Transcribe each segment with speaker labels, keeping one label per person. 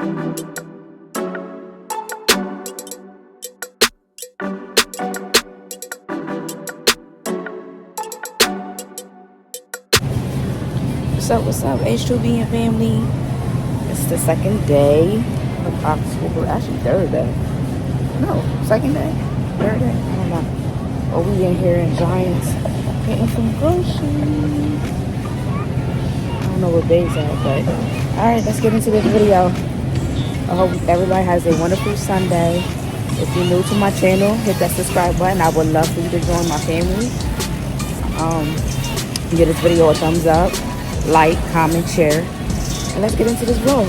Speaker 1: What's up, H2B and family? It's the second day of October, actually third day. No, second day? Third day? I don't know. Oh, we in here in Giants getting some groceries. I don't know what days at, but alright, let's get into this video. I hope everybody has a wonderful Sunday. If you're new to my channel, hit that subscribe button. I would love for you to join my family. Give this video a thumbs up, like, comment, share, and let's get into this vlog.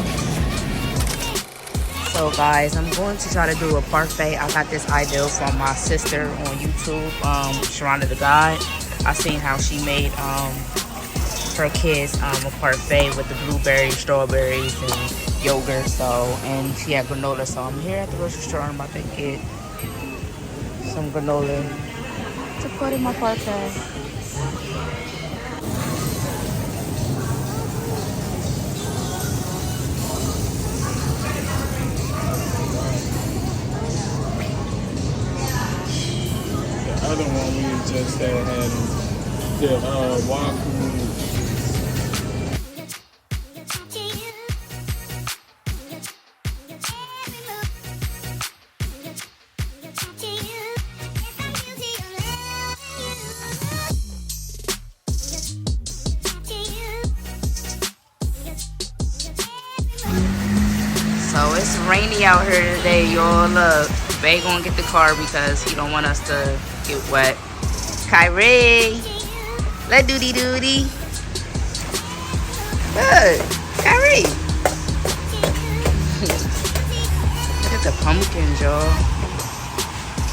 Speaker 1: So guys, I'm going to try to do a parfait. I got this idea from my sister on YouTube, Sharonda the Guide. I seen how she made her kids a parfait with the blueberries, strawberries, and yogurt. And she had granola. So I'm here at the grocery store. I'm about to get some granola to put in my parfait.
Speaker 2: Other one we just had the waffle.
Speaker 1: So it's rainy out here today, y'all. Look, Bay gonna get the car because he don't want us to get wet. Kyrie, let doody doody. Look, Kyrie. Look at the pumpkins, y'all.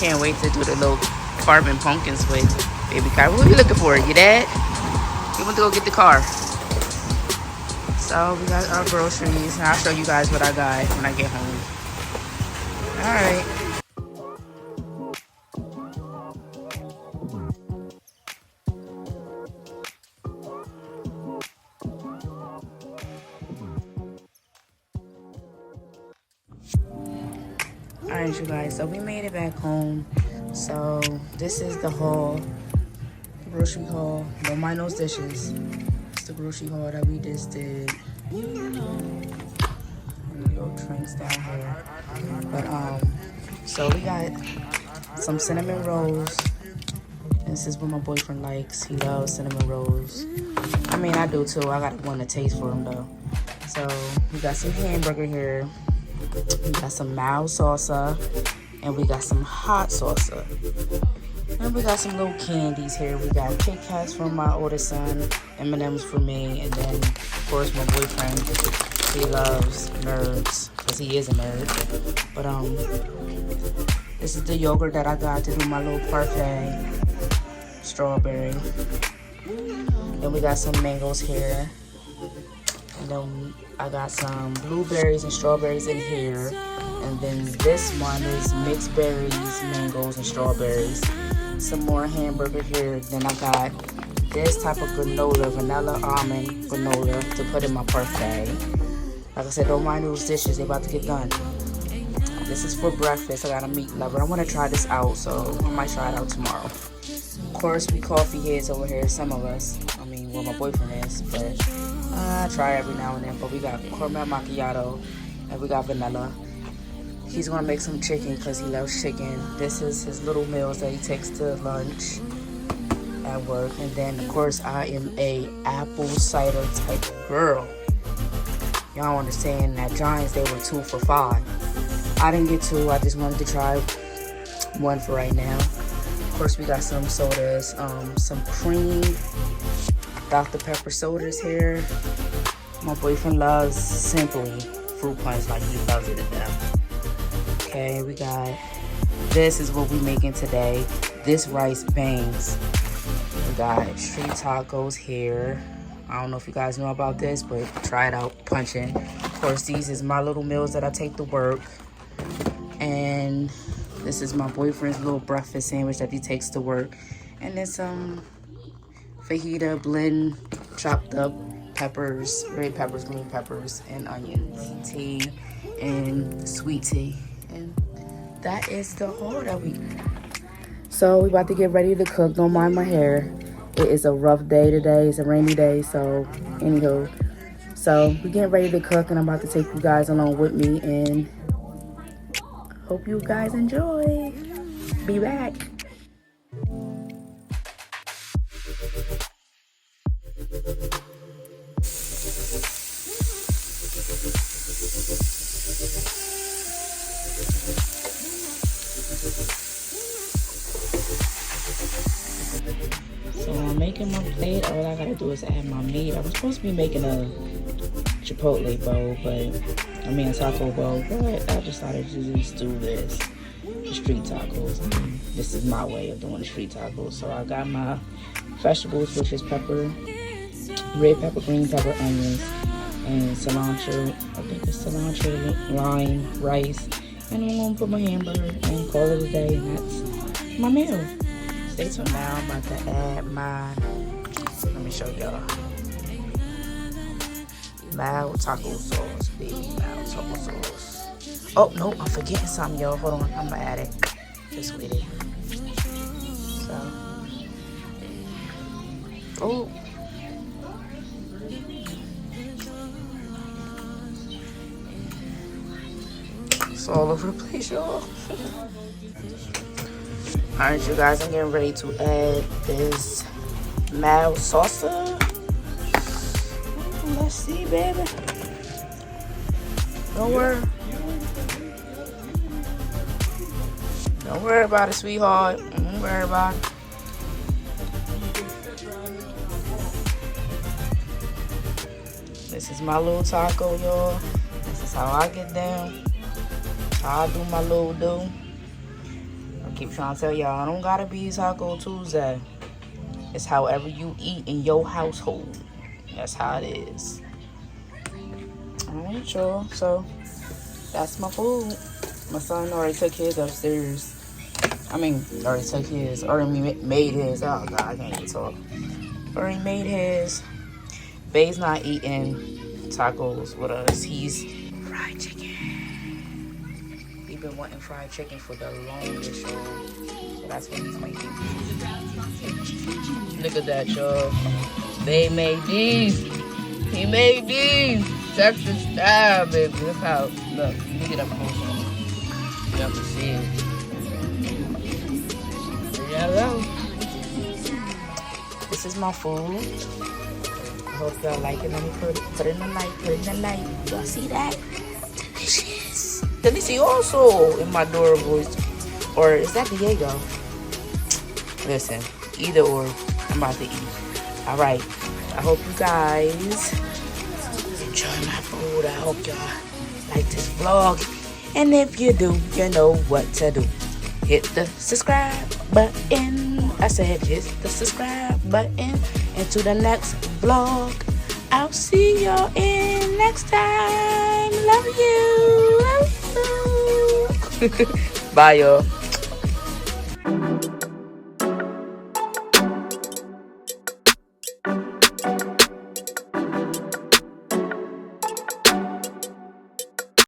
Speaker 1: Can't wait to do the little carving pumpkins with baby Kyrie. What are you looking for? You dad? You want to go get the car? So we got our groceries, and I'll show you guys what I got when I get home. Alright. Alright, you guys, so we made it back home. So this is the haul, the grocery haul. Don't mind those dishes. It's the grocery haul that we just did. And the little drinks down here. But so we got some cinnamon rolls. This is what my boyfriend likes. He loves cinnamon rolls. I mean, I do too. I got one to taste for him though. So we got some hamburger here. We got some mild salsa, and we got some hot salsa. And we got some little candies here. We got Kit Kats for my oldest son, M&M's for me, and then of course my boyfriend. He loves nerds because he is a nerd. But this is the yogurt that I got to do my little parfait. Strawberry. Then we got some mangoes here. And then I got some blueberries and strawberries in here. And then this one is mixed berries, mangoes, and strawberries. Some more hamburger here. Then I got this type of granola, vanilla almond granola to put in my parfait. Like I said, don't mind those dishes, they about to get done. This is for breakfast. I got a meat lover. I want to try this out, so I might try it out tomorrow. Of course, we coffee heads over here, some of us. I mean, well, my boyfriend is, but I try every now and then. But we got caramel macchiato, and we got vanilla. He's gonna make some chicken because he loves chicken. This is his little meals that he takes to lunch at work. And then, of course, I am a apple cider type girl. Y'all understand that Giants, they were 2 for $5. I didn't get 2. I just wanted to try 1 for right now. Of course, we got some sodas, some cream Dr. Pepper sodas here. My boyfriend loves Simply fruit punch, like he loves it to death. Okay, we got, this is what we making today. This rice bangs. We got street tacos here. I don't know if you guys know about this, but try it out, punching. Of course, these is my little meals that I take to work. And this is my boyfriend's little breakfast sandwich that he takes to work. And then some fajita blend, chopped up peppers, red peppers, green peppers, and onions. Tea. and sweet tea. And that is the haul that we. So we about to get ready to cook. Don't mind my hair. It is a rough day today. It's a rainy day. So anywho, so we're getting ready to cook, and I'm about to take you guys along with me, and hope you guys enjoy. Be back. So I'm making my plate. All I gotta do is add my meat. I was supposed to be making a Chipotle bowl, a taco bowl, but I decided to just do this, the street tacos. This is my way of doing the street tacos. So I got my vegetables, which is pepper, red pepper, green pepper, onions, and cilantro. I think it's cilantro, lime, rice, and I'm gonna put my hamburger and call it a day, and that's my meal. Stay tuned. Now I'm about to add my, let me show y'all, mild taco sauce, baby, mild taco sauce. Oh, no, I'm forgetting something, y'all. Hold on, I'm gonna add it. Just with it. So, oh. It's all over the place, y'all. Alright, you guys, I'm getting ready to add this mild salsa. Let's see, baby. Don't worry. Don't worry about it, sweetheart. Don't worry about it. This is my little taco, y'all. This is how I get down. How I do my little do. I keep trying to tell y'all, I don't gotta be Taco Tuesday. It's however you eat in your household. That's how it is. Alright, y'all. So, that's my food. My son already took his upstairs. Already made his. Oh, God, I can't even talk. Already made his. Bae's not eating tacos with us. He's fried chicken. He's been wanting fried chicken for the longest, y'all. So that's what he's making. Look at that, y'all. Bae made these. He made these. Texas style, baby. Look how, look. Let me get up close on it. You have to see it. Hello. This is my food. I hope y'all like it. Let me put it in the light. Put it in the light. Y'all see that? Delicious. Delicioso in my Dora voice. Or is that Diego? Listen, either or. I'm about to eat. Alright. I hope you guys enjoy my food. I hope y'all like this vlog. And if you do, you know what to do. Hit the subscribe button. I said hit the subscribe button. And to the next vlog, I'll see y'all in next time. Love you. Love you. Bye, y'all.